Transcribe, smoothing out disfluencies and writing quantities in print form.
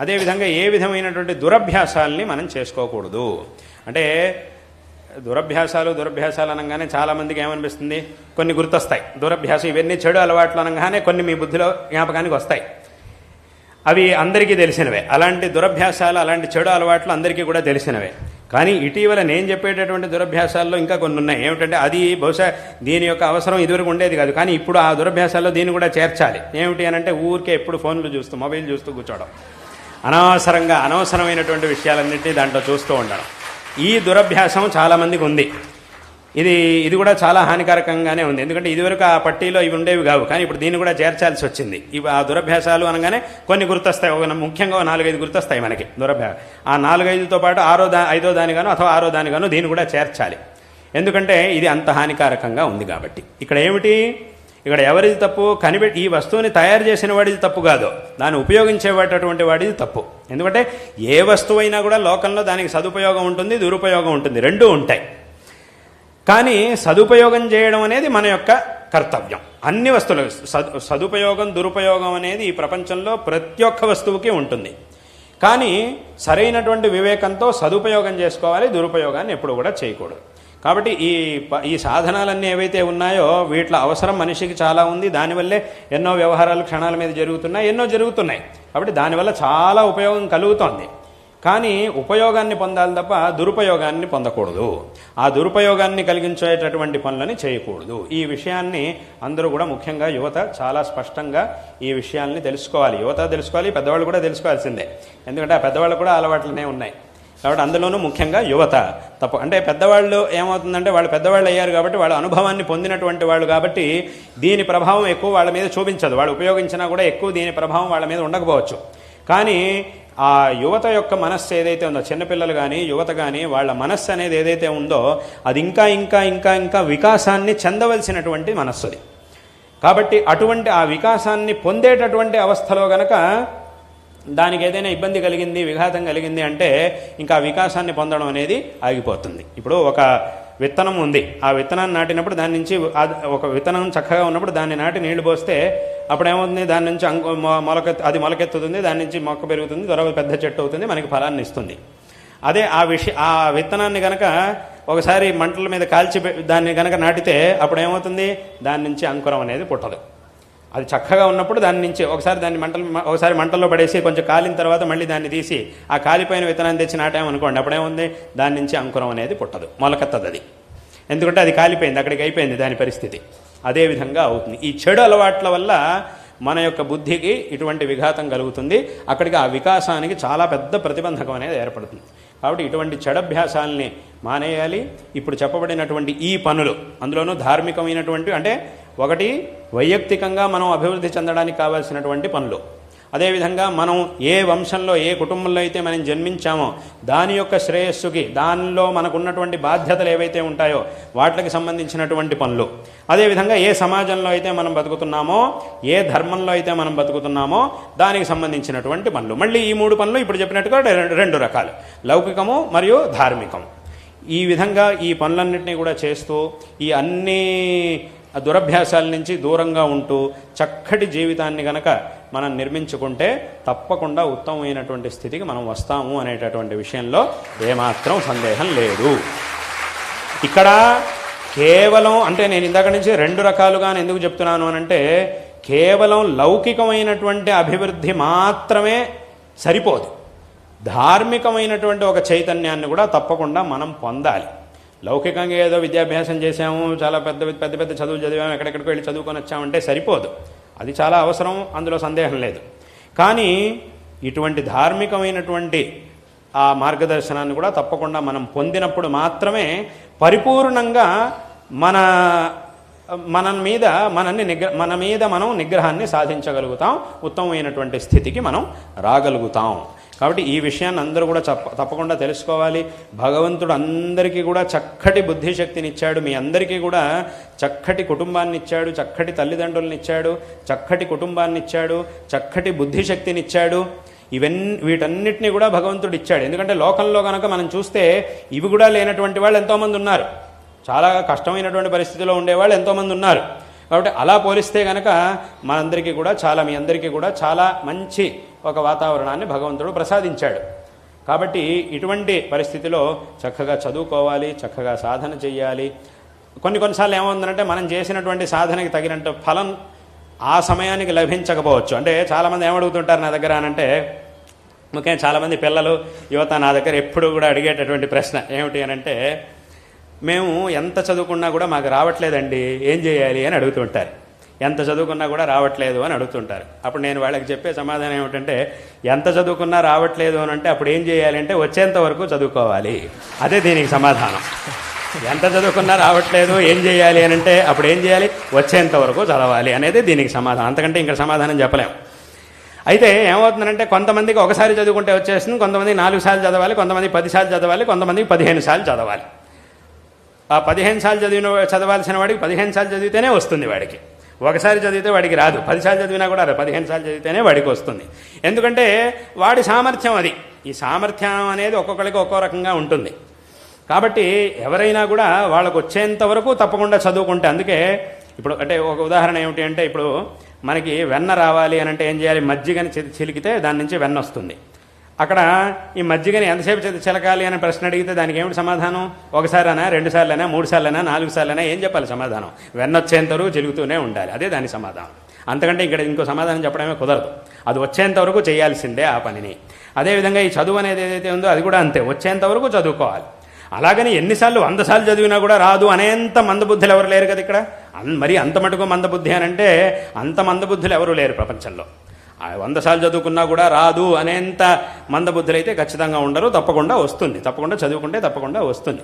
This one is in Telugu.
అదేవిధంగా ఏ విధమైనటువంటి దురభ్యాసాలని మనం చేసుకోకూడదు. అంటే దురభ్యాసాలు అనగానే చాలామందికి ఏమనిపిస్తుంది, కొన్ని గుర్తొస్తాయి. దురభ్యాసం ఇవన్నీ చెడు అలవాట్లు అనగానే కొన్ని మీ బుద్ధిలో జ్ఞాపకానికి వస్తాయి. అవి అందరికీ తెలిసినవే. అలాంటి దురభ్యాసాలు, అలాంటి చెడు అలవాట్లు అందరికీ కూడా తెలిసినవే. కానీ ఇటీవల నేను చెప్పేటటువంటి దురభ్యాసాల్లో ఇంకా కొన్ని ఉన్నాయి. ఏమిటంటే అది బహుశా దీని యొక్క అవసరం ఇదివరకు ఉండేది కాదు, కానీ ఇప్పుడు ఆ దురభ్యాసాల్లో దీన్ని కూడా చేర్చాలి. ఏమిటి అని అంటే ఊరికే ఎప్పుడు ఫోన్లు చూస్తూ, మొబైల్ చూస్తూ కూర్చోవడం, అనవసరమైనటువంటి విషయాలన్నింటినీ దాంట్లో చూస్తూ ఉండడం. ఈ దురభ్యాసం చాలామందికి ఉంది. ఇది కూడా చాలా హానికారకంగానే ఉంది. ఎందుకంటే ఇదివరకు ఆ పట్టీలో ఇవి ఉండేవి కావు, కానీ ఇప్పుడు దీన్ని కూడా చేర్చాల్సి వచ్చింది. ఇవి ఆ దురభ్యాసాలు అనగానే కొన్ని గుర్తొస్తాయి. ముఖ్యంగా 4-5 గుర్తొస్తాయి మనకి దురభ్యాసం. ఆ 4-5తో పాటు 5ో దానిగానో అథవా 6ో దానిగానో దీన్ని కూడా చేర్చాలి. ఎందుకంటే ఇది అంత హానికారకంగా ఉంది కాబట్టి. ఇక్కడ ఏమిటి, ఇక్కడ ఎవరిది తప్పు? ఈ వస్తువుని తయారు చేసిన వాడిది తప్పు కాదు, దాన్ని ఉపయోగించేటటువంటి వాడిది తప్పు. ఎందుకంటే ఏ వస్తువైనా కూడా లోకంలో దానికి సదుపయోగం ఉంటుంది, దురుపయోగం ఉంటుంది, రెండూ ఉంటాయి. కానీ సదుపయోగం చేయడం అనేది మన యొక్క కర్తవ్యం. అన్ని వస్తువులు సదుపయోగం, దురుపయోగం అనేది ఈ ప్రపంచంలో ప్రతి ఒక్క వస్తువుకి ఉంటుంది. కానీ సరైనటువంటి వివేకంతో సదుపయోగం చేసుకోవాలి, దురుపయోగాన్ని ఎప్పుడు కూడా చేయకూడదు. కాబట్టి ఈ సాధనాలన్నీ ఏవైతే ఉన్నాయో వీటిలో అవసరం మనిషికి చాలా ఉంది. దానివల్లే ఎన్నో వ్యవహారాలు క్షణాల మీద జరుగుతున్నాయి, ఎన్నో జరుగుతున్నాయి. కాబట్టి దానివల్ల చాలా ఉపయోగం కలుగుతోంది. కానీ ఉపయోగాన్ని పొందాలి తప్ప దురుపయోగాన్ని పొందకూడదు. ఆ దురుపయోగాన్ని కలిగించేటటువంటి పనులని చేయకూడదు. ఈ విషయాన్ని అందరూ కూడా, ముఖ్యంగా యువత చాలా స్పష్టంగా ఈ విషయాల్ని తెలుసుకోవాలి. యువత తెలుసుకోవాలి, పెద్దవాళ్ళు కూడా తెలుసుకోవాల్సిందే. ఎందుకంటే ఆ పెద్దవాళ్ళు కూడా అలవాట్లనే ఉన్నాయి. కాబట్టి అందులోనూ ముఖ్యంగా యువత అంటే పెద్దవాళ్ళు ఏమవుతుందంటే వాళ్ళు పెద్దవాళ్ళు అయ్యారు కాబట్టి, వాళ్ళ అనుభవాన్ని పొందినటువంటి వాళ్ళు కాబట్టి దీని ప్రభావం ఎక్కువ వాళ్ళ మీద చూపించదు. వాళ్ళు ఉపయోగించినా కూడా ఎక్కువ దీని ప్రభావం వాళ్ళ మీద ఉండకపోవచ్చు. కానీ ఆ యువత యొక్క మనస్సు ఏదైతే ఉందో, చిన్నపిల్లలు కానీ యువత కానీ, వాళ్ళ మనస్సు అనేది ఏదైతే ఉందో అది ఇంకా వికాసాన్ని చెందవలసినటువంటి మనస్సుది. కాబట్టి అటువంటి ఆ వికాసాన్ని పొందేటటువంటి అవస్థలో గనక దానికి ఏదైనా ఇబ్బంది కలిగింది, విఘాతం కలిగింది అంటే ఇంకా వికాసాన్ని పొందడం అనేది ఆగిపోతుంది. ఇప్పుడు ఒక విత్తనం ఉంది, ఆ విత్తనాన్ని నాటినప్పుడు దాని నుంచి ఒక విత్తనం చక్కగా ఉన్నప్పుడు దాన్ని నాటి నీళ్లు పోస్తే అప్పుడు ఏమవుతుంది, దాని నుంచి అది మొలకెత్తుతుంది, దాని నుంచి మొక్క పెరుగుతుంది, త్వరగా పెద్ద చెట్టు అవుతుంది, మనకి ఫలాన్ని ఇస్తుంది. అదే ఆ విత్తనాన్ని కనుక ఒకసారి మంటల మీద కాల్చి దాన్ని కనుక నాటితే అప్పుడు ఏమవుతుంది, దాని నుంచి అంకురం అనేది పుట్టదు. అది చక్కగా ఉన్నప్పుడు దాని నుంచి ఒకసారి మంటల్లో పడేసి కొంచెం కాలిన తర్వాత మళ్ళీ దాన్ని తీసి ఆ కాలిపోయిన విత్తనాన్ని తెచ్చి నాటామనుకోండి, అప్పుడేముంది, దాని నుంచి అంకురం అనేది పుట్టదు, మొలకెత్తదు అది. ఎందుకంటే అది కాలిపోయింది, అక్కడికి అయిపోయింది దాని పరిస్థితి. అదేవిధంగా అవుతుంది. ఈ చెడు అలవాట్ల వల్ల మన యొక్క బుద్ధికి ఇటువంటి విఘాతం కలుగుతుంది. అక్కడికి ఆ వికాసానికి చాలా పెద్ద ప్రతిబంధకం అనేది ఏర్పడుతుంది. కాబట్టి ఇటువంటి చెడభ్యాసాలని మానేయాలి. ఇప్పుడు చెప్పబడినటువంటి ఈ పనులు, అందులోనూ ధార్మికమైనటువంటి, అంటే ఒకటి వైయక్తికంగా మనం అభివృద్ధి చెందడానికి కావాల్సినటువంటి పనులు, అదేవిధంగా మనం ఏ వంశంలో, ఏ కుటుంబంలో అయితే మనం జన్మించామో దాని యొక్క శ్రేయస్సుకి, దానిలో మనకున్నటువంటి బాధ్యతలు ఏవైతే ఉంటాయో వాటికి సంబంధించినటువంటి పనులు, అదేవిధంగా ఏ సమాజంలో అయితే మనం బతుకుతున్నామో, ఏ ధర్మంలో అయితే మనం బతుకుతున్నామో దానికి సంబంధించినటువంటి పనులు. మళ్ళీ ఈ 3 పనులు ఇప్పుడు చెప్పినట్టుగా 2 రకాలు, లౌకికము మరియు ధార్మికం. ఈ విధంగా ఈ పనులన్నింటినీ కూడా చేస్తూ ఈ అన్ని దురభ్యాసాల నుంచి దూరంగా ఉంటూ చక్కటి జీవితాన్ని గనక మనం నిర్మించుకుంటే తప్పకుండా ఉత్తమమైనటువంటి స్థితికి మనం వస్తాము అనేటటువంటి విషయంలో ఏమాత్రం సందేహం లేదు. ఇక్కడ కేవలం, అంటే నేను ఇందాక నుంచి 2 రకాలుగా ఎందుకు చెప్తున్నాను అనంటే, కేవలం లౌకికమైనటువంటి అభివృద్ధి మాత్రమే సరిపోదు. ధార్మికమైనటువంటి ఒక చైతన్యాన్ని కూడా తప్పకుండా మనం పొందాలి. లౌకికంగా ఏదో విద్యాభ్యాసం చేశాము, చాలా పెద్ద చదువులు చదివాము, ఎక్కడెక్కడికి వెళ్ళి చదువుకొని వచ్చామంటే సరిపోదు. అది చాలా అవసరం, అందులో సందేహం లేదు. కానీ ఇటువంటి ధార్మికమైనటువంటి ఆ మార్గదర్శనాన్ని కూడా తప్పకుండా మనం పొందినప్పుడు మాత్రమే పరిపూర్ణంగా మన మీద మనం నిగ్రహాన్ని సాధించగలుగుతాం, ఉత్తమమైనటువంటి స్థితికి మనం రాగలుగుతాం. కాబట్టి ఈ విషయాన్ని అందరూ కూడా తప్పకుండా తెలుసుకోవాలి. భగవంతుడు అందరికీ కూడా చక్కటి బుద్ధిశక్తిని ఇచ్చాడు. మీ అందరికీ కూడా చక్కటి కుటుంబాన్ని ఇచ్చాడు, చక్కటి తల్లిదండ్రులను ఇచ్చాడు, చక్కటి కుటుంబాన్ని ఇచ్చాడు, చక్కటి బుద్ధిశక్తిని ఇచ్చాడు. వీటన్నిటినీ కూడా భగవంతుడు ఇచ్చాడు. ఎందుకంటే లోకంలో కనుక మనం చూస్తే ఇవి కూడా లేనటువంటి వాళ్ళు ఎంతోమంది ఉన్నారు. చాలా కష్టమైనటువంటి పరిస్థితిలో ఉండేవాళ్ళు ఎంతోమంది ఉన్నారు. కాబట్టి అలా పోలిస్తే కనుక మనందరికీ కూడా మీ అందరికీ కూడా చాలా మంచి ఒక వాతావరణాన్ని భగవంతుడు ప్రసాదించాడు. కాబట్టి ఇటువంటి పరిస్థితిలో చక్కగా చదువుకోవాలి, చక్కగా సాధన చెయ్యాలి. కొన్నిసార్లు ఏమవుతుందంటే మనం చేసినటువంటి సాధనకి తగినంత ఫలం ఆ సమయానికి లభించకపోవచ్చు. అంటే చాలామంది ఏమడుగుతుంటారు నా దగ్గర అనంటే, ముఖ్యంగా చాలామంది పిల్లలు, యువత నా దగ్గర ఎప్పుడు కూడా అడిగేటటువంటి ప్రశ్న ఏమిటి అనంటే, మేము ఎంత చదువుకున్నా కూడా మాకు రావట్లేదండి, ఏం చేయాలి అని అడుగుతుంటారు. ఎంత చదువుకున్నా కూడా రావట్లేదు అని అడుగుతుంటారు. అప్పుడు నేను వాళ్ళకి చెప్పే సమాధానం ఏమిటంటే, ఎంత చదువుకున్నా రావట్లేదు అని అంటే అప్పుడు ఏం చేయాలి అంటే వచ్చేంత వరకు చదువుకోవాలి. అదే దీనికి సమాధానం. ఎంత చదువుకున్నా రావట్లేదు ఏం చేయాలి అని అంటే అప్పుడు ఏం చేయాలి, వచ్చేంత వరకు చదవాలి అనేది దీనికి సమాధానం. అంతకంటే ఇంకా సమాధానం చెప్పలేము. అయితే ఏమవుతుందంటే కొంతమందికి ఒకసారి చదువుకుంటే వచ్చేస్తుంది, కొంతమంది 4 సార్లు చదవాలి, కొంతమంది 10 సార్లు చదవాలి, కొంతమందికి 15 సార్లు చదవాలి. ఆ 15 సార్లు చదవాల్సిన వాడికి 15 సార్లు చదివితేనే వస్తుంది వాడికి. ఒకసారి చదివితే వాడికి రాదు, 10 సార్లు చదివినా కూడా 15 సార్లు చదివితేనే వాడికి వస్తుంది. ఎందుకంటే వాడి సామర్థ్యం అది. ఈ సామర్థ్యం అనేది ఒక్కొక్కరికి ఒక్కో రకంగా ఉంటుంది. కాబట్టి ఎవరైనా కూడా వాళ్ళకు వచ్చేంత వరకు తప్పకుండా చదువుకుంటే, అందుకే ఇప్పుడు అంటే ఒక ఉదాహరణ ఏమిటి అంటే, ఇప్పుడు మనకి వెన్న రావాలి అని అంటే ఏం చేయాలి, మజ్జిగని చిలికితే దాని నుంచి వెన్న వస్తుంది. అక్కడ ఈ మజ్జిగని ఎంతసేపు చిలకాలి అని ప్రశ్న అడిగితే దానికి ఏమిటి సమాధానం? ఒకసారైనా, 2 సార్లైనా, 3 సార్లైనా, 4 సార్లైనా ఏం చెప్పాలి సమాధానం? వెన్న వచ్చేంత వరకు చిలుగుతూనే ఉండాలి. అదే దాని సమాధానం. అంతకంటే ఇక్కడ ఇంకో సమాధానం చెప్పడమే కుదరదు. అది వచ్చేంత వరకు చేయాల్సిందే ఆ పనిని. అదేవిధంగా ఈ చదువు అనేది ఏదైతే ఉందో అది కూడా అంతే, వచ్చేంత వరకు చదువుకోవాలి. అలాగని ఎన్నిసార్లు 100 సార్లు చదివినా కూడా రాదు అనేంత మందబుద్ధులు ఎవరు లేరు కదా ఇక్కడ. మరి అంత మటుకు మందబుద్ధి అని అంటే అంత మందబుద్ధులు ఎవరు లేరు ప్రపంచంలో. 100 సార్లు చదువుకున్నా కూడా రాదు అనేంత మందబుద్ధులు అయితే ఖచ్చితంగా ఉండరు. తప్పకుండా వస్తుంది, తప్పకుండా చదువుకుంటే తప్పకుండా వస్తుంది.